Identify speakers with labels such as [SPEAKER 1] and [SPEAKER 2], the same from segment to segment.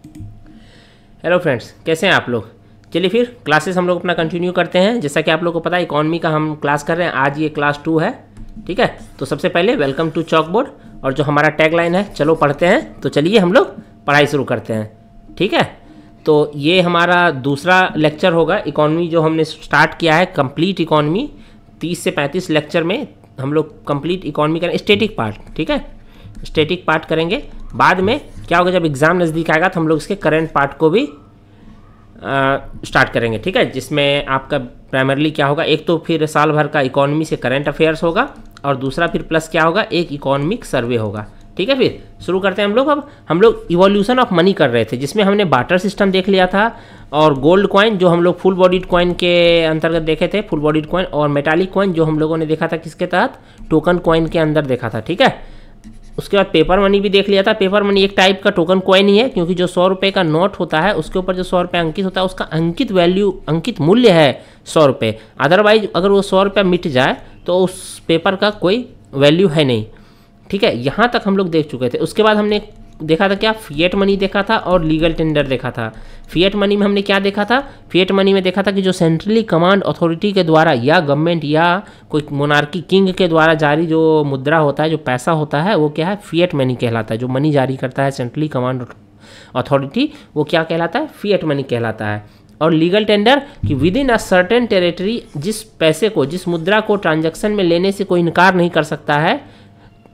[SPEAKER 1] Hello friends, कैसे हैं आप लोग। चलिए फिर क्लासेस हम लोग अपना कंटिन्यू करते हैं। जैसा कि आप लोगों को पता है इकॉनमी का हम क्लास कर रहे हैं। आज ये क्लास 2 है, ठीक है। तो सबसे पहले वेलकम टू चॉक बोर्ड, और जो हमारा टैगलाइन है चलो पढ़ते हैं। तो चलिए हम लोग पढ़ाई शुरू करते हैं, ठीक है। तो ये हमारा दूसरा लेक्चर होगा इकॉनमी जो हमने स्टार्ट किया है, कंप्लीट इकॉनमी। 30 से 35 लेक्चर में हम लोग कंप्लीट इकॉनमी करेंगे, स्टैटिक पार्ट, ठीक है। स्टैटिक पार्ट करेंगे। बाद में क्या होगा, जब एग्ज़ाम नज़दीक आएगा तो हम लोग इसके करंट पार्ट को भी स्टार्ट करेंगे, ठीक है। जिसमें आपका प्राइमरली क्या होगा, एक तो फिर साल भर का इकॉनमी से करंट अफेयर्स होगा, और दूसरा फिर प्लस क्या होगा, एक इकोनॉमिक सर्वे होगा, ठीक है। फिर शुरू करते हैं हम लोग। अब हम लोग इवोल्यूशन ऑफ मनी कर रहे थे, जिसमें हमने बार्टर सिस्टम देख लिया था, और गोल्ड कॉइन जो हम लोग फुल बॉडीड कॉइन के अंतर्गत देखे थे, फुल बॉडीड कॉइन, और मेटालिक कॉइन जो हम लोगों ने देखा था किसके तहत, टोकन कॉइन के अंदर देखा था, ठीक है। उसके बाद पेपर मनी भी देख लिया था। पेपर मनी एक टाइप का टोकन कॉइन ही है, क्योंकि जो 100 रुपये का नोट होता है उसके ऊपर जो 100 रुपये अंकित होता है उसका अंकित वैल्यू, अंकित मूल्य है 100 रुपये। अदरवाइज अगर वो 100 रुपये मिट जाए तो उस पेपर का कोई वैल्यू है नहीं, ठीक है। यहाँ तक हम लोग देख चुके थे। उसके बाद हमने देखा था क्या, फिएट मनी देखा था और लीगल टेंडर देखा था। फिएट मनी में हमने क्या देखा था, फिएट मनी में देखा था कि जो सेंट्रली कमांड अथॉरिटी के द्वारा या गवर्नमेंट या कोई मोनार्की किंग के द्वारा जारी जो मुद्रा होता है, जो पैसा होता है, वो क्या है, फिएट मनी कहलाता है। जो मनी जारी करता है सेंट्रली कमांड अथॉरिटी, वो क्या कहलाता है, फिएट मनी कहलाता है। और लीगल टेंडर कि with in a certain territory, जिस पैसे को, जिस मुद्रा को ट्रांजैक्शन में लेने से कोई इनकार नहीं कर सकता है,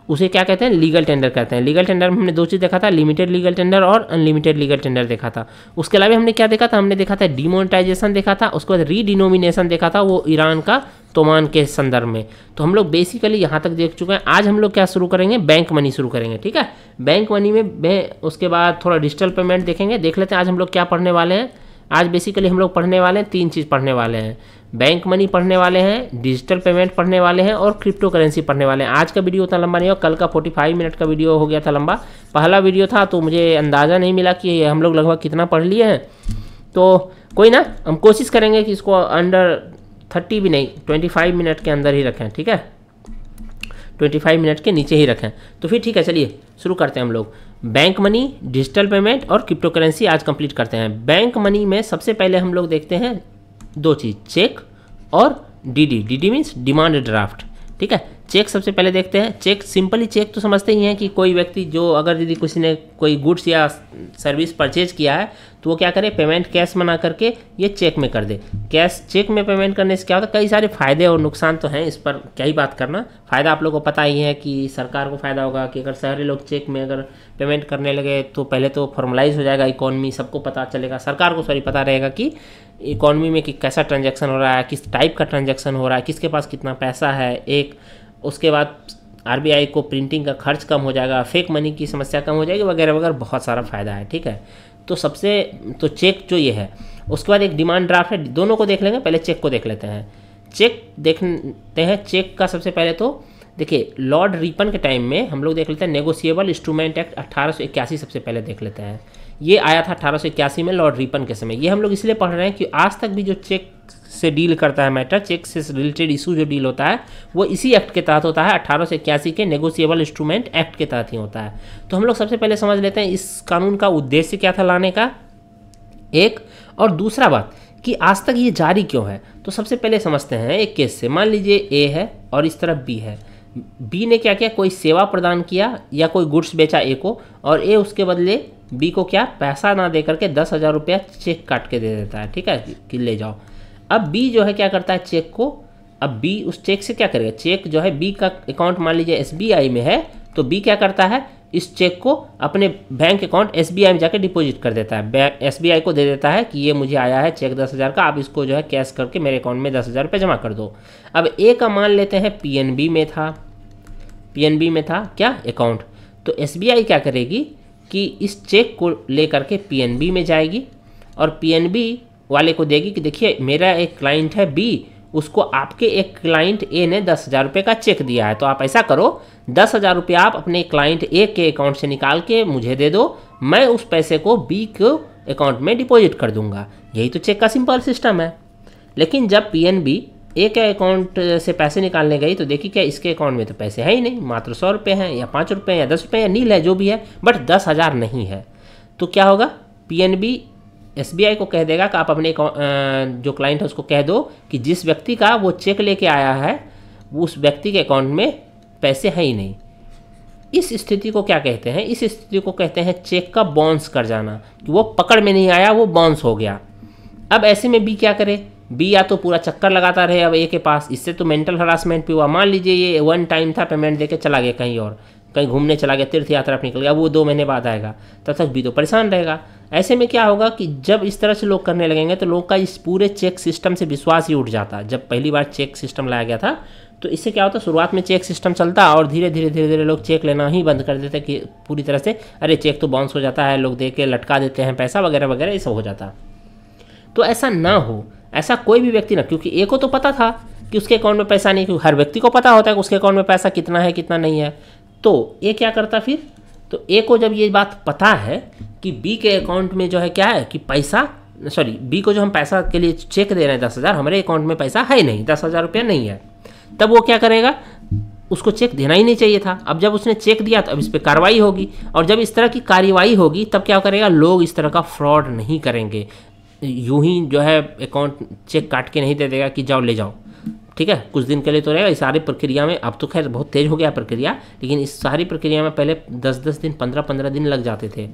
[SPEAKER 1] उसे क्या कहते हैं, लीगल टेंडर कहते हैं। लीगल टेंडर में हमने दो चीज़ देखा था, लिमिटेड लीगल टेंडर और अनलिमिटेड लीगल टेंडर देखा था। उसके अलावा हमने क्या देखा था, हमने देखा था डिमोनेटाइजेशन देखा था। उसके बाद रीडिनोमिनेशन देखा था, वो ईरान का तोमान के संदर्भ में। तो हम लोग बेसिकली यहाँ तक देख चुके हैं। आज हम लोग क्या शुरू करेंगे, बैंक मनी शुरू करेंगे, ठीक है। बैंक मनी में उसके बाद थोड़ा डिजिटल पेमेंट देखेंगे। देख लेते हैं आज हम लोग क्या पढ़ने वाले हैं। आज बेसिकली हम लोग पढ़ने वाले हैं, 3 चीज़ पढ़ने वाले हैं। बैंक मनी पढ़ने वाले हैं, डिजिटल पेमेंट पढ़ने वाले हैं, और क्रिप्टो करेंसी पढ़ने वाले हैं। आज का वीडियो उतना लंबा नहीं हो, कल का 45 मिनट का वीडियो हो गया था लंबा। पहला वीडियो था तो मुझे अंदाज़ा नहीं मिला कि हम लोग लगभग कितना पढ़ लिए हैं। तो कोई ना, हम कोशिश करेंगे कि इसको अंडर 30 भी नहीं, 25 मिनट के अंदर ही रखें, ठीक है। 25 मिनट के नीचे ही रखें। तो फिर ठीक है, चलिए शुरू करते हैं हम लोग। बैंक मनी, डिजिटल पेमेंट और क्रिप्टो करेंसी आज कंप्लीट करते हैं। बैंक मनी में सबसे पहले हम लोग देखते हैं 2 चीज़, चेक और DD. DD means demand draft, ठीक है। चेक सबसे पहले देखते हैं। चेक सिंपली, चेक तो समझते ही हैं कि कोई व्यक्ति जो अगर यदि किसी ने कोई गुड्स या सर्विस परचेज किया है तो वो क्या करे, पेमेंट कैश बना करके ये चेक में कर दे। कैश चेक में पेमेंट करने से क्या होता है, कई सारे फायदे और नुकसान तो हैं, इस पर क्या ही बात करना। फ़ायदा आप लोगों को पता ही है कि सरकार को फ़ायदा होगा कि अगर शहरी लोग चेक में अगर पेमेंट करने लगे तो पहले तो फॉर्मलाइज हो जाएगा इकॉनमी, सबको पता चलेगा, सरकार को सॉरी पता रहेगा कि इकॉनमी में कि कैसा ट्रांजैक्शन हो रहा है, किस टाइप का ट्रांजैक्शन हो रहा है, किसके पास कितना पैसा है। एक उसके बाद आरबीआई को प्रिंटिंग का खर्च कम हो जाएगा, फेक मनी की समस्या कम हो जाएगी, वगैरह वगैरह, बहुत सारा फ़ायदा है, ठीक है। तो सबसे तो चेक जो ये है। उसके बाद एक डिमांड ड्राफ्ट है, दोनों को देख लेंगे, पहले चेक को देख लेते हैं। चेक देखते हैं। चेक का सबसे पहले तो देखिए, लॉर्ड रिपन के टाइम में हम लोग देख लेते हैं नेगोशिएबल इंस्ट्रूमेंट एक्ट 1881 सबसे पहले देख लेते हैं। ये आया था 1881 में लॉर्ड रिपन के समय। ये हम लोग इसलिए पढ़ रहे हैं कि आज तक भी जो चेक से डील करता है मैटर, चेक से रिलेटेड इशू जो डील होता है वो इसी एक्ट के तहत होता है, 1881 के नेगोशिएबल इंस्ट्रूमेंट एक्ट के तहत ही होता है। तो हम लोग सबसे पहले समझ लेते हैं इस कानून का उद्देश्य क्या था लाने का, एक, और दूसरा बात कि आज तक ये जारी क्यों है। तो सबसे पहले समझते हैं एक केस से। मान लीजिए ए है और इस तरफ बी है। बी ने क्या किया, कोई सेवा प्रदान किया या कोई गुड्स बेचा ए को, और ए उसके बदले बी को क्या, पैसा ना दे करके 10,000 रुपया चेक काट के दे देता है, ठीक है, कि ले जाओ। अब बी जो है क्या करता है चेक को, अब बी उस चेक से क्या करेगा, चेक जो है बी का अकाउंट मान लीजिए एसबीआई में है, तो बी क्या करता है, इस चेक को अपने बैंक अकाउंट एसबीआई में जाकर डिपॉजिट कर देता है। बैंक एसबीआई को दे देता है कि ये मुझे आया है चेक 10,000 का, आप इसको जो है कैश करके मेरे अकाउंट में 10,000 रुपये जमा कर दो। अब ए का मान लेते हैं पीएनबी में था, पीएनबी में था क्या अकाउंट, तो एसबीआई क्या करेगी कि इस चेक को लेकर के पीएनबी में जाएगी और पीएनबी वाले को देगी कि देखिए मेरा एक क्लाइंट है बी, उसको आपके एक क्लाइंट ए ने 10,000 रुपये का चेक दिया है, तो आप ऐसा करो 10,000 रुपये आप अपने क्लाइंट ए के अकाउंट से निकाल के मुझे दे दो, मैं उस पैसे को बी के अकाउंट में डिपॉजिट कर दूंगा। यही तो चेक का सिंपल सिस्टम है। लेकिन जब पीएनबी ए के अकाउंट से पैसे निकालने गई तो देखी क्या इसके अकाउंट में तो पैसे है ही नहीं, मात्र 100 रुपये हैं या 5 रुपये या 10 रुपये या नील है जो भी है, बट 10,000 नहीं है। तो क्या होगा, पीएनबी एसबीआई को कह देगा कि आप अपने जो क्लाइंट है उसको कह दो कि जिस व्यक्ति का वो चेक लेके आया है उस व्यक्ति के अकाउंट में पैसे हैं ही नहीं। इस स्थिति को क्या कहते हैं? इस स्थिति को कहते हैं चेक का बाउंस कर जाना, कि वो पकड़ में नहीं आया, वो बाउंस हो गया। अब ऐसे में बी क्या करे? बी या तो पूरा चक्कर लगाता रहे अब ए के पास, इससे तो मेंटल हरासमेंट भी हुआ। मान लीजिए ये वन टाइम था, पेमेंट देके चला गया कहीं और, कहीं घूमने चला गया, तीर्थ यात्रा पर निकल गया, वो 2 महीने बाद आएगा, तब तक बी तो परेशान रहेगा। ऐसे में क्या होगा कि जब इस तरह से लोग करने लगेंगे तो लोग का इस पूरे चेक सिस्टम से विश्वास ही उठ जाता। जब पहली बार चेक सिस्टम लाया गया था तो इससे क्या होता, शुरुआत में चेक सिस्टम चलता और धीरे धीरे लोग चेक लेना ही बंद कर देते कि पूरी तरह से अरे चेक तो बाउंस हो जाता है, लोग दे के लटका देते हैं पैसा वगैरह वगैरह, ये सब हो जाता। तो ऐसा ना हो, ऐसा कोई भी व्यक्ति ना, क्योंकि ए को तो पता था कि उसके अकाउंट में पैसा नहीं, क्योंकि हर व्यक्ति को पता होता है कि उसके अकाउंट में पैसा कितना है कितना नहीं है। तो ए क्या करता फिर? तो ए को जब ये बात पता है कि बी के अकाउंट में जो है क्या है कि पैसा, सॉरी बी को जो हम पैसा के लिए चेक दे रहे हैं 10,000, हमारे अकाउंट में पैसा है नहीं, 10,000 रुपया नहीं है, तब वो क्या करेगा? उसको चेक देना ही नहीं चाहिए था। अब जब उसने चेक दिया तो अब इस पर कार्रवाई होगी, और जब इस तरह की कार्रवाई होगी तब क्या करेगा? लोग इस तरह का फ्रॉड नहीं करेंगे, यूं ही जो है अकाउंट चेक काट के नहीं दे देगा कि जाओ ले जाओ, ठीक है, कुछ दिन के लिए तो रहेगा। इस सारी प्रक्रिया में अब तो खैर बहुत तेज हो गया प्रक्रिया, लेकिन इस सारी प्रक्रिया में पहले 10-10 दिन 15-15 दिन लग जाते थे,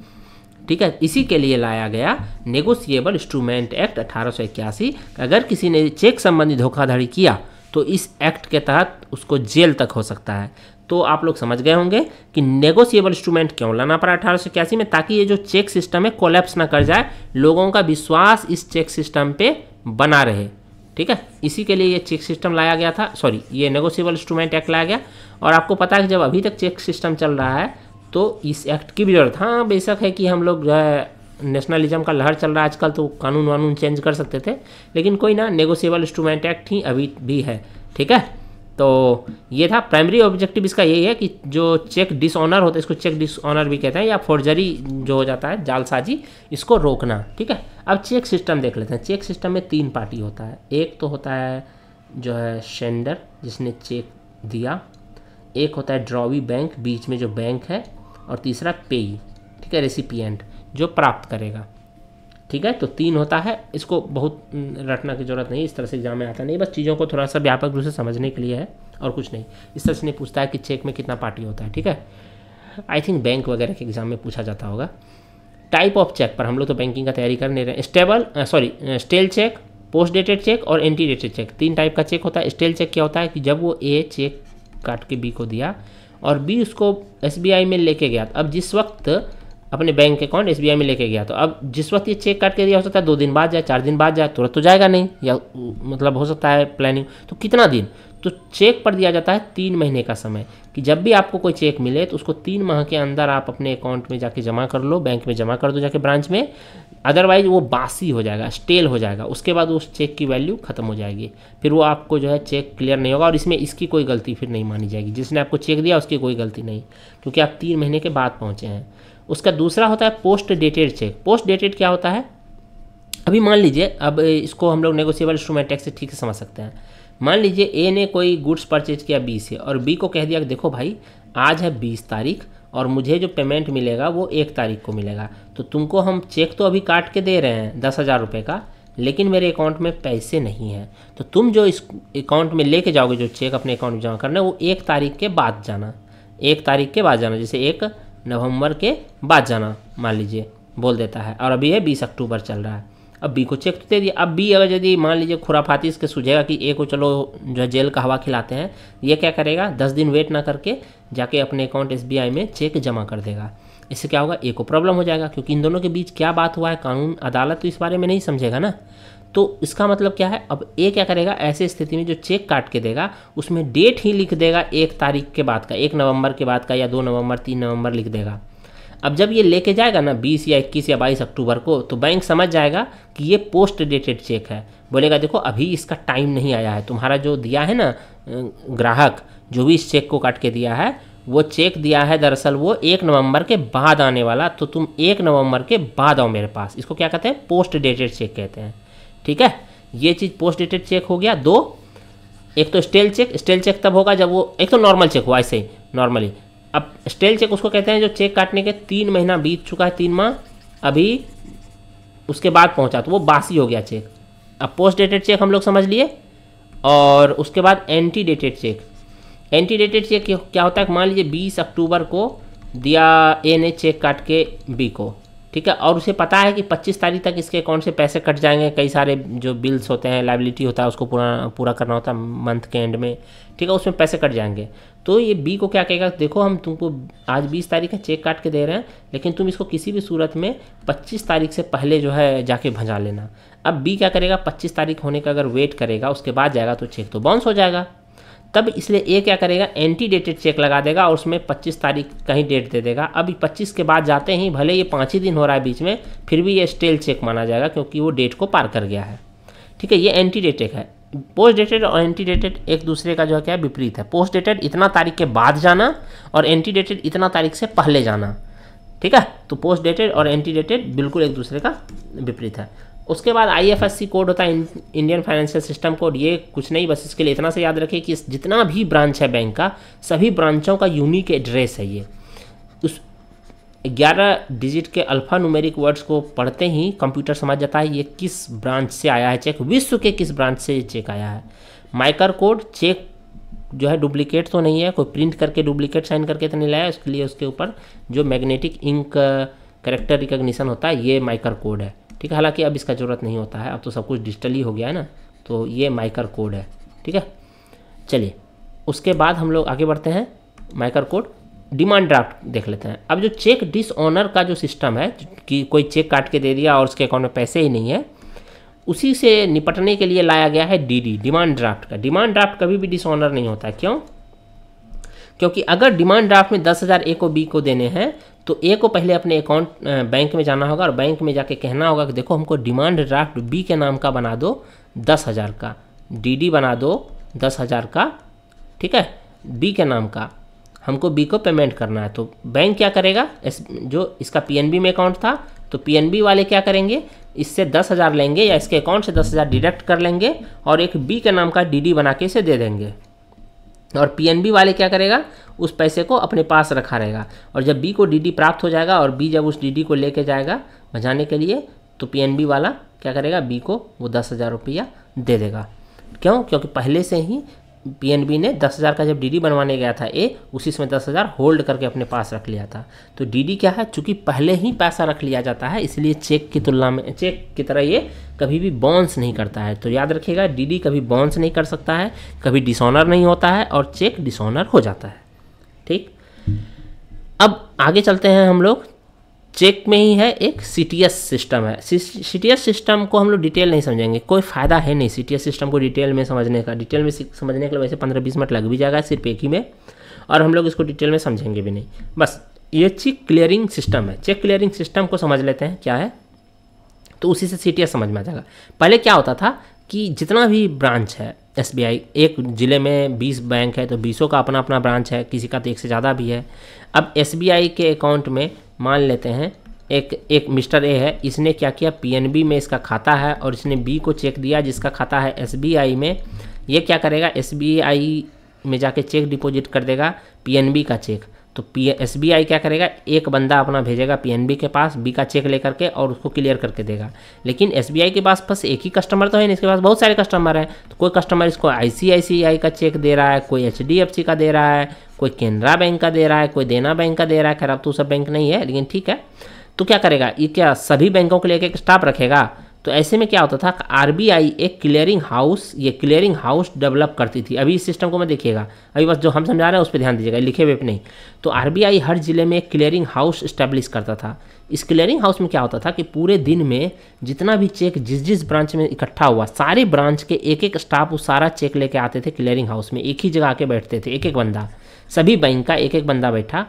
[SPEAKER 1] ठीक है। इसी के लिए लाया गया नेगोशिएबल इंस्ट्रूमेंट एक्ट 1881। अगर किसी ने चेक संबंधी धोखाधड़ी किया तो इस एक्ट के तहत उसको जेल तक हो सकता है। तो आप लोग समझ गए होंगे कि नेगोशिएबल इंस्ट्रूमेंट क्यों लाना पड़ा 1881 में, ताकि ये जो चेक सिस्टम है कोलैप्स ना कर जाए, लोगों का विश्वास इस चेक सिस्टम पे बना रहे, ठीक है। इसी के लिए ये चेक सिस्टम लाया गया था, सॉरी ये नेगोशिएबल इंस्ट्रूमेंट एक्ट लाया गया। और आपको पता है कि जब अभी तक चेक सिस्टम चल रहा है तो इस एक्ट की भी जरूरत, हाँ बेशक है कि हम लोग जो है नेशनलिज्म का लहर चल रहा है आजकल, तो कानून वानून चेंज कर सकते थे, लेकिन कोई ना, नेगोशिएबल इंस्ट्रूमेंट एक्ट ही अभी भी है, ठीक है। तो ये था प्राइमरी ऑब्जेक्टिव इसका, यही है कि जो चेक डिसऑनर होता है, इसको चेक डिसऑनर भी कहते हैं, या फोर्जरी जो हो जाता है जालसाजी, इसको रोकना, ठीक है। अब चेक सिस्टम देख लेते हैं। चेक सिस्टम में 3 पार्टी होता है। एक तो होता है जो है सेंडर जिसने चेक दिया, एक होता है ड्रॉवी बैंक, बीच में जो बैंक है, और तीसरा पेई, ठीक है, रेसिपिएंट जो प्राप्त करेगा, ठीक है। तो 3 होता है, इसको बहुत रटना की जरूरत नहीं, इस तरह से एग्जाम में आता नहीं, बस चीज़ों को थोड़ा सा व्यापक रूप से समझने के लिए है और कुछ नहीं। इस तरह से नहीं पूछता है कि चेक में कितना पार्टी होता है, ठीक है। आई थिंक बैंक वगैरह के एग्जाम में पूछा जाता होगा। टाइप ऑफ चेक पर हम लोग तो बैंकिंग का तैयारी कर नहीं रहे। Stale cheque, post dated cheque और एंटी डेटेड चेक, 3 टाइप का चेक होता है। स्टेल चेक क्या होता है कि जब वो ए चेक काट के बी को दिया और बी उसको एसबीआई में लेके गया, अब जिस वक्त अपने बैंक अकाउंट एसबीआई में लेके गया, तो अब जिस वक्त ये चेक काट के दिया, हो सकता है 2 दिन बाद जाए, 4 दिन बाद जाए, तुरंत तो जाएगा नहीं, या मतलब हो सकता है प्लानिंग, तो कितना दिन, तो चेक पर दिया जाता है 3 महीने का समय, कि जब भी आपको कोई चेक मिले तो उसको 3 माह के अंदर आप अपने अकाउंट में जाके जमा कर लो, बैंक में जमा कर दो जाके ब्रांच में, अदरवाइज वो बासी हो जाएगा, स्टेल हो जाएगा, उसके बाद उस चेक की वैल्यू खत्म हो जाएगी, फिर वो आपको जो है चेक क्लियर नहीं होगा, और इसमें इसकी कोई गलती फिर नहीं मानी जाएगी, जिसने आपको चेक दिया उसकी कोई गलती नहीं, क्योंकि आप 3 महीने के बाद पहुँचे हैं। उसका दूसरा होता है post dated check. Post dated क्या होता है? अभी मान लीजिए, अब इसको हम लोग नेगोशिएबल इंस्ट्रूमेंट एक्ट से ठीक से समझ सकते हैं। मान लीजिए ए ने कोई गुड्स परचेज किया बी से, और बी को कह दिया कि देखो भाई आज है 20 तारीख और मुझे जो पेमेंट मिलेगा वो 1 तारीख को मिलेगा, तो तुमको हम चेक तो अभी काट के दे रहे हैं 10,000 रुपये का, लेकिन मेरे अकाउंट में पैसे नहीं हैं, तो तुम जो इस अकाउंट में लेके जाओगे जो चेक अपने अकाउंट में जमा करना है वो 1 तारीख के बाद जाना, 1 तारीख के बाद जाना, जैसे 1 नवंबर के बाद जाना मान लीजिए बोल देता है, और अभी है 20 अक्टूबर चल रहा है। अब बी को चेक तो दे दिया। अब बी अगर यदि मान लीजिए खुराफाती इसके सूझेगा कि ए को चलो जो है जेल का हवा खिलाते हैं, ये क्या करेगा 10 दिन वेट ना करके जाके अपने अकाउंट एसबीआई में चेक जमा कर देगा। इससे क्या होगा, ए को प्रॉब्लम हो जाएगा, क्योंकि इन दोनों के बीच क्या बात हुआ है, कानून अदालत तो इस बारे में नहीं समझेगा ना। तो इसका मतलब क्या है, अब ए क्या करेगा, ऐसे स्थिति में जो चेक काट के देगा उसमें डेट ही लिख देगा 1 तारीख के बाद का, 1 नवंबर के बाद का, या 2 नवंबर 3 नवंबर लिख देगा। अब जब ये लेके जाएगा ना 20 या 21 या 22 अक्टूबर को, तो बैंक समझ जाएगा कि ये पोस्ट डेटेड चेक है, बोलेगा देखो अभी इसका टाइम नहीं आया है, तुम्हारा जो दिया है ना ग्राहक जो भी इस चेक को काट के दिया है, वो चेक दिया है दरअसल वो 1 नवंबर के बाद आने वाला, तो तुम 1 नवंबर के बाद आओ मेरे पास। इसको क्या कहते हैं, पोस्ट डेटेड चेक कहते हैं, ठीक है। ये चीज़ पोस्ट डेटेड चेक हो गया। 2, एक तो स्टेल चेक। स्टेल चेक तब होगा जब वो, एक तो नॉर्मल चेक हुआ ऐसे ही नॉर्मली, अब स्टेल चेक उसको कहते हैं जो चेक काटने के 3 महीना बीत चुका है, 3 माह, अभी उसके बाद पहुंचा तो वो बासी हो गया चेक। अब पोस्ट डेटेड चेक हम लोग समझ लिए, और उसके बाद anti dated check. Anti dated check क्या होता है, मान लीजिए 20 अक्टूबर को दिया ए ने चेक काट के बी को, ठीक है, और उसे पता है कि 25 तारीख तक इसके अकाउंट से पैसे कट जाएंगे, कई सारे जो बिल्स होते हैं, लाइबिलिटी होता है, उसको पूरा करना होता है मंथ के एंड में, ठीक है, उसमें पैसे कट जाएंगे। तो ये बी को क्या कहेगा, देखो हम तुमको आज 20 तारीख है चेक काट के दे रहे हैं, लेकिन तुम इसको किसी भी सूरत में 25 तारीख से पहले जो है जाके भंजा लेना। अब बी क्या करेगा, 25 तारीख होने का अगर वेट करेगा, उसके बाद जाएगा तो चेक तो बाउंस हो जाएगा। तब इसलिए ए क्या करेगा, एंटी डेटेड चेक लगा देगा और उसमें 25 तारीख का ही डेट दे देगा। अब 25 के बाद जाते ही भले ये 5 ही दिन हो रहा है बीच में, फिर भी ये स्टेल चेक माना जाएगा क्योंकि वो डेट को पार कर गया है, ठीक है। ये एंटी डेटेड है। पोस्ट डेटेड और एंटी डेटेड एक दूसरे का जो है क्या विपरीत है। पोस्ट डेटेड इतना तारीख के बाद जाना और एंटी डेटेड इतना तारीख से पहले जाना, ठीक है। तो पोस्ट डेटेड और एंटी डेटेड बिल्कुल एक दूसरे का विपरीत है। उसके बाद IFSC कोड होता है, इंडियन फाइनेंशियल सिस्टम कोड। ये कुछ नहीं, बस इसके लिए इतना से याद रखिए कि जितना भी ब्रांच है बैंक का, सभी ब्रांचों का यूनिक एड्रेस है। ये उस 11 डिजिट के अल्फा न्यूमेरिक वर्ड्स को पढ़ते ही कंप्यूटर समझ जाता है ये किस ब्रांच से आया है चेक, विश्व के किस ब्रांच से चेक आया है। माइकर कोड चेक जो है डुप्लीकेट तो नहीं है, कोई प्रिंट करके डुप्लीकेट साइन करके तो नहीं लाया, उसके लिए उसके ऊपर जो मैग्नेटिक इंक कैरेक्टर रिकॉग्निशन होता है, ये माइकर कोड है, ठीक है। हालांकि अब इसका ज़रूरत नहीं होता है, अब तो सब कुछ डिजिटली हो गया है ना, तो ये माइकर कोड है, ठीक है। चलिए उसके बाद हम लोग आगे बढ़ते हैं। माइकर कोड डिमांड ड्राफ्ट देख लेते हैं। अब जो चेक डिसऑनर का जो सिस्टम है कि कोई चेक काट के दे दिया और उसके अकाउंट में पैसे ही नहीं है, उसी से निपटने के लिए लाया गया है DD, डिमांड ड्राफ्ट का। डिमांड ड्राफ्ट कभी भी डिसऑनर नहीं होता है। क्यों? क्योंकि अगर डिमांड ड्राफ्ट में 10,000 ए को बी को देने हैं तो ए को पहले अपने अकाउंट बैंक में जाना होगा और बैंक में जाके कहना होगा कि देखो हमको डिमांड ड्राफ्ट बी के नाम का बना दो 10,000 का, DD बना दो 10,000 का, ठीक है, बी के नाम का, हमको बी को पेमेंट करना है। तो बैंक क्या करेगा, जो इसका PNB में अकाउंट था तो PNB वाले क्या करेंगे, इससे 10,000 लेंगे या इसके अकाउंट से 10,000 डिडक्ट कर लेंगे और एक बी के नाम का DD बना के इसे दे देंगे। और PNB वाले क्या करेगा, उस पैसे को अपने पास रखा रहेगा और जब बी को DD प्राप्त हो जाएगा और बी जब उस DD को लेके जाएगा बचाने के लिए तो PNB वाला क्या करेगा, बी को वो 10,000 रुपया दे देगा। क्यों? क्योंकि पहले से ही PNB ने 10,000 का जब DD बनवाने गया था ए, उसी समय 10,000 होल्ड करके अपने पास रख लिया था। तो DD क्या है, चूंकि पहले ही पैसा रख लिया जाता है इसलिए चेक की तुलना में, चेक की तरह ये कभी भी बाउंस नहीं करता है। तो याद रखिएगा DD कभी बाउंस नहीं कर सकता है, कभी डिसऑनर नहीं होता है और चेक डिसऑनर हो जाता है, ठीक। अब आगे चलते हैं हम लोग। चेक में ही है एक CTS सिस्टम है। CTS सिस्टम को हम लोग डिटेल नहीं समझेंगे, कोई फ़ायदा है नहीं CTS सिस्टम को डिटेल में समझने का। डिटेल में समझने के लिए वैसे 15-20 मिनट लग भी जाएगा सिर्फ एक ही में, और हम लोग इसको डिटेल में समझेंगे भी नहीं। बस ये चेक क्लियरिंग सिस्टम है। चेक क्लियरिंग सिस्टम को समझ लेते हैं क्या है, तो उसी से CTS समझ में आ जाएगा। पहले क्या होता था कि जितना भी ब्रांच है SBI, एक ज़िले में 20 बैंक है तो 20 का अपना अपना ब्रांच है, किसी का तो एक से ज़्यादा भी है। अब SBI के अकाउंट में मान लेते हैं एक मिस्टर ए है, इसने क्या किया, PNB में इसका खाता है और इसने बी को चेक दिया जिसका खाता है SBI में। ये क्या करेगा, SBI में जाके चेक डिपॉजिट कर देगा PNB का चेक। तो SBI क्या करेगा, एक बंदा अपना भेजेगा PNB के पास बी का चेक लेकर के और उसको क्लियर करके देगा। लेकिन SBI के पास बस एक ही कस्टमर तो है नहीं, इसके पास बहुत सारे कस्टमर हैं। तो कोई कस्टमर इसको ICICI का चेक दे रहा है, कोई HDFC का दे रहा है, कोई केनरा बैंक का दे रहा है, कोई देना बैंक का दे रहा है। खैर अब तो सब बैंक नहीं है लेकिन ठीक है। तो क्या करेगा, ये क्या सभी बैंकों के लिए एक स्टाफ रखेगा। तो ऐसे में क्या होता था, RBI एक क्लियरिंग हाउस, ये क्लियरिंग हाउस डेवलप करती थी। अभी इस सिस्टम को मैं देखिएगा, अभी बस जो हम समझा रहे हैं उस पर ध्यान दीजिएगा, लिखे हुए पे नहीं। तो RBI हर जिले में एक क्लियरिंग हाउस इस्टेब्लिश करता था। इस क्लियरिंग हाउस में क्या होता था कि पूरे दिन में जितना भी चेक जिस ब्रांच में इकट्ठा हुआ, सारे ब्रांच के एक स्टाफ वो सारा चेक लेके आते थे क्लियरिंग हाउस में, एक ही जगह आके बैठते थे, एक बंदा, सभी बैंक का एक बंदा बैठा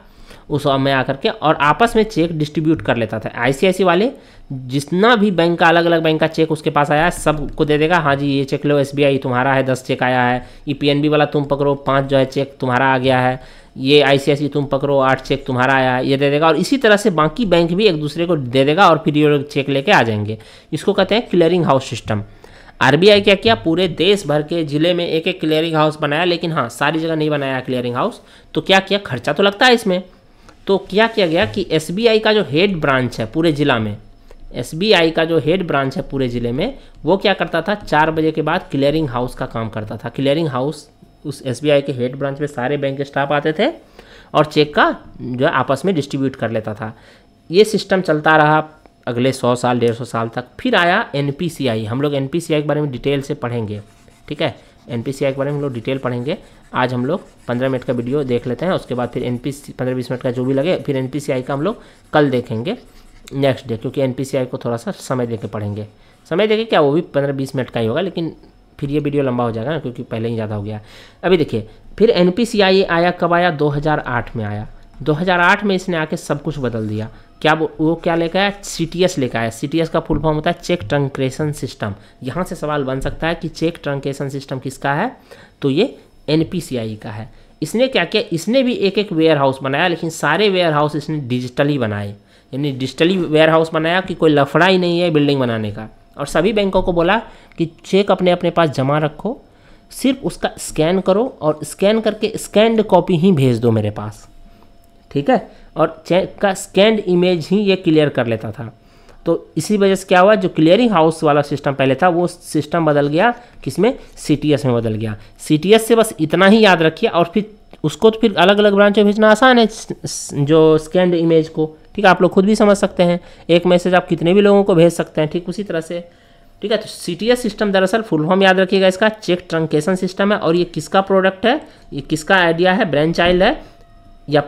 [SPEAKER 1] उस में आकर के और आपस में चेक डिस्ट्रीब्यूट कर लेता था। ICICI वाले जितना भी बैंक का अलग अलग बैंक का चेक उसके पास आया है सबको दे देगा, हाँ जी ये चेक लो SBI तुम्हारा है 10 चेक आया है, ये PNB वाला तुम पकड़ो 5 जो है चेक तुम्हारा आ गया है, ये ICICI तुम पकड़ो 8 चेक तुम्हारा आया है, ये दे देगा। और इसी तरह से बाकी बैंक भी एक दूसरे को दे देगा और फिर ये चेक लेके आ जाएंगे। इसको कहते हैं क्लियरिंग हाउस सिस्टम। RBI क्या किया, पूरे देश भर के ज़िले में एक क्लियरिंग हाउस बनाया, लेकिन हाँ सारी जगह नहीं बनाया क्लियरिंग हाउस। तो क्या किया, खर्चा तो लगता है इसमें, तो क्या किया गया कि SBI का जो हेड ब्रांच है पूरे ज़िला में, एसबीआई का जो हेड ब्रांच है पूरे ज़िले में, वो क्या करता था, 4 बजे के बाद क्लियरिंग हाउस का काम करता था। क्लियरिंग हाउस उस एसबीआई के हेड ब्रांच में सारे बैंक के स्टाफ आते थे और चेक का जो है आपस में डिस्ट्रीब्यूट कर लेता था। ये सिस्टम चलता रहा अगले 100 साल 150 साल तक। फिर आया एनपीसीआई। हम लोग एनपीसीआई के बारे में डिटेल से पढ़ेंगे, ठीक है। एनपीसीआई के बारे में हम लोग डिटेल पढ़ेंगे। आज हम लोग 15 मिनट का वीडियो देख लेते हैं, उसके बाद फिर एनपीसी 15-20 मिनट का जो भी लगे, फिर एनपीसीआई का हम लोग कल देखेंगे नेक्स्ट डे, क्योंकि एनपीसीआई को थोड़ा सा समय दे के पढ़ेंगे। समय दे के क्या, वो भी 15-20 मिनट का ही होगा, लेकिन फिर ये वीडियो लंबा हो जाएगा ना, क्योंकि पहले ही ज़्यादा हो गया। अभी देखिए, फिर एनपीसीआई आया, कब आया, 2008 में आया। 2008 में इसने आके सब कुछ बदल दिया। क्या वो क्या लेकर आया, सीटीएस लेकर आया। सीटीएस का फुल फॉर्म होता है चेक ट्रंकेशन सिस्टम। यहाँ से सवाल बन सकता है कि चेक ट्रंकेशन सिस्टम किसका है, तो ये एनपीसीआई का है। इसने क्या किया, इसने भी एक एक वेयर हाउस बनाया, लेकिन सारे वेयर हाउस इसने डिजिटली बनाए, यानी डिजिटली वेयर हाउस बनाया कि कोई लफड़ा ही नहीं है बिल्डिंग बनाने का। और सभी बैंकों को बोला कि चेक अपने अपने पास जमा रखो, सिर्फ उसका स्कैन करो और स्कैन करके स्कैन्ड कॉपी ही भेज दो मेरे पास, ठीक है। और चेक का स्कैन्ड इमेज ही ये क्लियर कर लेता था। तो इसी वजह से क्या हुआ, जो क्लियरिंग हाउस वाला सिस्टम पहले था वो सिस्टम बदल गया, किसमें, सीटीएस में बदल गया। सीटीएस से बस इतना ही याद रखिए, और फिर उसको तो फिर अलग अलग ब्रांच में भेजना आसान है, जो स्कैन्ड इमेज को, ठीक है। आप लोग खुद भी समझ सकते हैं, एक मैसेज आप कितने भी लोगों को भेज सकते हैं, ठीक उसी तरह से, ठीक है। तो सीटीएस सिस्टम दरअसल फुल फॉर्म याद रखिएगा इसका, चेक ट्रंकेशन सिस्टम है। और ये किसका प्रोडक्ट है, ये किसका आइडिया है, ब्रांड चाइल्ड है या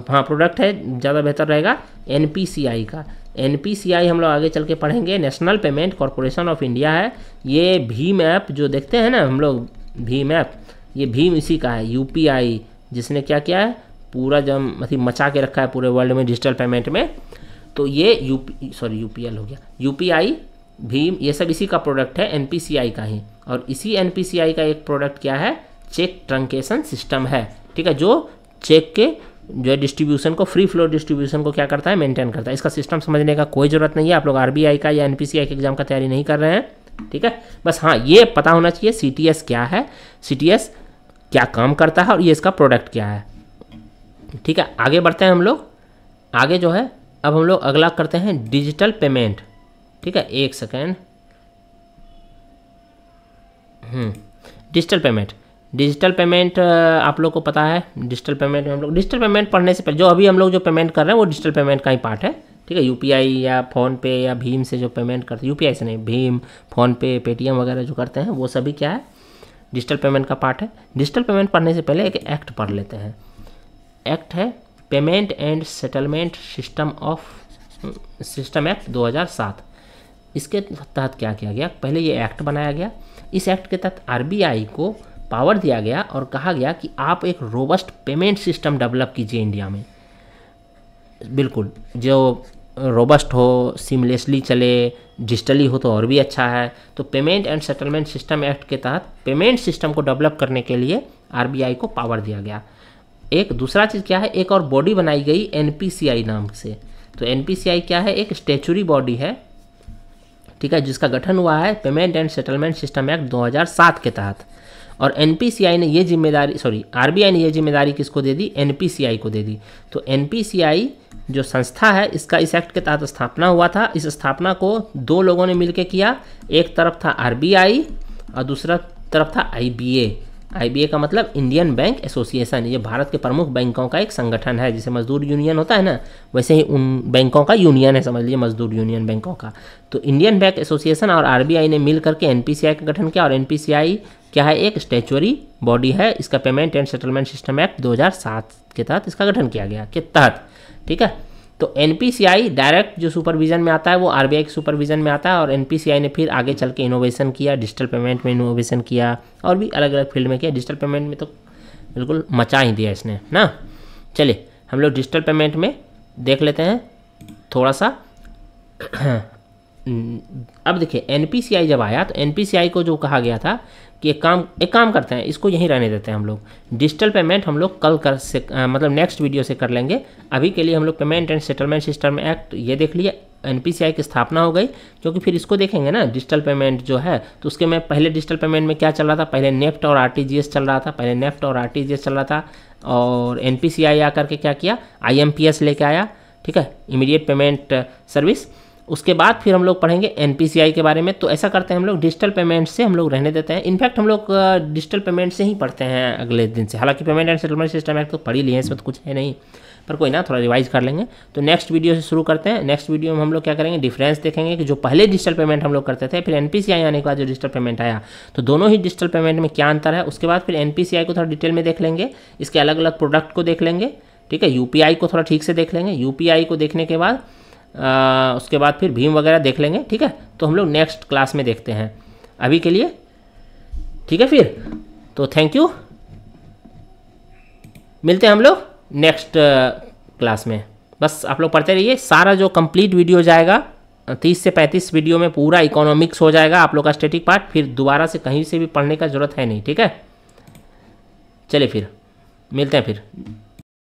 [SPEAKER 1] हाँ प्रोडक्ट है, ज़्यादा बेहतर रहेगा, एनपीसीआई का। एनपीसीआई हम लोग आगे चल के पढ़ेंगे, national payment corporation of India है। ये भीम ऐप जो देखते हैं ना हम लोग, भीम ऐप, ये भीम इसी का है। यूपीआई जिसने क्या किया है, पूरा जब मतलब मचा के रखा है पूरे वर्ल्ड में डिजिटल पेमेंट में, तो ये यूपीएल हो गया, यूपीआई, भीम, ये सब इसी का प्रोडक्ट है, एनपीसीआई का ही। और इसी एनपीसीआई का एक प्रोडक्ट क्या है, चेक ट्रंकेशन सिस्टम है, ठीक है, जो चेक के जो है डिस्ट्रीब्यूशन को, फ्री फ्लो डिस्ट्रीब्यूशन को क्या करता है, मेंटेन करता है। इसका सिस्टम समझने का कोई ज़रूरत नहीं है, आप लोग आरबीआई का या एनपीसीआई के एग्जाम का तैयारी नहीं कर रहे हैं, ठीक है। बस हाँ, ये पता होना चाहिए सीटीएस क्या है, सीटीएस क्या काम करता है और ये इसका प्रोडक्ट क्या है, ठीक है। आगे बढ़ते हैं हम लोग, आगे जो है अब हम लोग अगला करते हैं डिजिटल पेमेंट, ठीक है। एक सेकेंड, डिजिटल पेमेंट आप लोग को पता है, डिजिटल पेमेंट में हम लोग, डिजिटल पेमेंट पढ़ने से पहले जो अभी हम लोग जो पेमेंट कर रहे हैं वो डिजिटल पेमेंट का ही पार्ट है, ठीक है। यूपीआई या फ़ोनपे या भीम से जो पेमेंट करते हैं, यूपीआई से नहीं, भीम, फ़ोनपे, पेटीएम वगैरह जो करते हैं वो सभी क्या है, डिजिटल पेमेंट का पार्ट है। डिजिटल पेमेंट पढ़ने से पहले एक एक्ट पढ़ लेते हैं। एक्ट है payment and settlement system act 2007। इसके तहत क्या किया गया, पहले ये एक्ट बनाया गया। इस एक्ट के तहत आरबीआई को पावर दिया गया और कहा गया कि आप एक रोबस्ट पेमेंट सिस्टम डेवलप कीजिए इंडिया में, बिल्कुल जो रोबस्ट हो, सीमलेसली चले, डिजिटली हो तो और भी अच्छा है। तो payment and settlement system act के तहत पेमेंट सिस्टम को डेवलप करने के लिए आरबीआई को पावर दिया गया। एक दूसरा चीज़ क्या है, एक और बॉडी बनाई गई एनपीसीआई नाम से। तो एनपीसीआई क्या है, एक स्टैच्यूटरी बॉडी है, ठीक है, जिसका गठन हुआ है payment and settlement system act 2007 के तहत। और एनपीसीआई ने ये जिम्मेदारी, आरबीआई ने ये जिम्मेदारी किसको दे दी, एनपीसीआई को दे दी। तो एनपीसीआई जो संस्था है, इसका इस एक्ट के तहत स्थापना हुआ था। इस स्थापना को दो लोगों ने मिलकर किया, एक तरफ था आरबीआई और दूसरा तरफ था आईबीए। आईबीए का मतलब इंडियन बैंक एसोसिएशन, ये भारत के प्रमुख बैंकों का एक संगठन है। जैसे मजदूर यूनियन होता है ना, वैसे ही उन बैंकों का यूनियन है, समझ लीजिए मजदूर यूनियन बैंकों का। तो इंडियन बैंक एसोसिएशन और आरबीआई ने मिल करके एनपीसीआई का गठन किया। और एनपीसीआई क्या है, एक स्टैच्यूटरी बॉडी है। इसका payment and settlement system act 2007 के तहत इसका गठन किया गया, के तहत, ठीक है। तो एनपीसीआई डायरेक्ट जो सुपरविजन में आता है वो आरबीआई के सुपरविजन में आता है। और एनपीसीआई ने फिर आगे चल के इनोवेशन किया, डिजिटल पेमेंट में इनोवेशन किया और भी अलग अलग फील्ड में किया। डिजिटल पेमेंट में तो बिल्कुल मचा ही दिया इसने ना। चलिए हम लोग डिजिटल पेमेंट में देख लेते हैं थोड़ा सा। अब देखिए एनपीसीआई जब आया तो एनपीसीआई को जो कहा गया था कि एक काम करते हैं, इसको यहीं रहने देते हैं हम लोग। डिजिटल पेमेंट हम लोग कल मतलब नेक्स्ट वीडियो से कर लेंगे। अभी के लिए हम लोग payment and settlement system act ये देख लिया, एनपीसीआई की स्थापना हो गई, क्योंकि फिर इसको देखेंगे ना डिजिटल पेमेंट जो है। तो उसके में पहले डिजिटल पेमेंट में क्या चल रहा था, पहले नेफ्ट और आरटीजीएस चल रहा था, और एनपीसीआई आकर के क्या किया, आईएमपीएस लेके आया, ठीक है, इमीडिएट पेमेंट सर्विस। उसके बाद फिर हम लोग पढ़ेंगे एनपीसीआई के बारे में। तो ऐसा करते हैं हम लोग डिजिटल पेमेंट से हम लोग रहने देते हैं। इनफैक्ट हम लोग डिजिटल पेमेंट से ही पढ़ते हैं अगले दिन से। हालांकि payment and settlement system act तो पढ़ ही लिए हैं, इसमें तो कुछ है नहीं, पर कोई ना, थोड़ा रिवाइज कर लेंगे। तो नेक्स्ट वीडियो से शुरू करते हैं। नेक्स्ट वीडियो में हम लोग क्या करेंगे, डिफरेंस देखेंगे कि जो पहले डिजिटल पेमेंट हम लोग करते थे, फिर एनपीसीआई आने के बाद जो डिजिटल पेमेंट आया, तो दोनों ही डिजिटल पेमेंट में क्या अंतर है। उसके बाद फिर एनपीसीआई को थोड़ा डिटेल में देख लेंगे, इसके अलग अलग प्रोडक्ट को देख लेंगे, ठीक है। यूपीआई को थोड़ा ठीक से देख लेंगे। यूपीआई को देखने के बाद उसके बाद फिर भीम वगैरह देख लेंगे, ठीक है। तो हम लोग नेक्स्ट क्लास में देखते हैं अभी के लिए, ठीक है। फिर तो थैंक यू, मिलते हैं हम लोग नेक्स्ट क्लास में। बस आप लोग पढ़ते रहिए, सारा जो कंप्लीट वीडियो जाएगा 30 से 35 वीडियो में पूरा इकोनॉमिक्स हो जाएगा आप लोग का स्टैटिक पार्ट, फिर दोबारा से कहीं से भी पढ़ने का जरूरत है नहीं, ठीक है। चलिए फिर मिलते हैं फिर।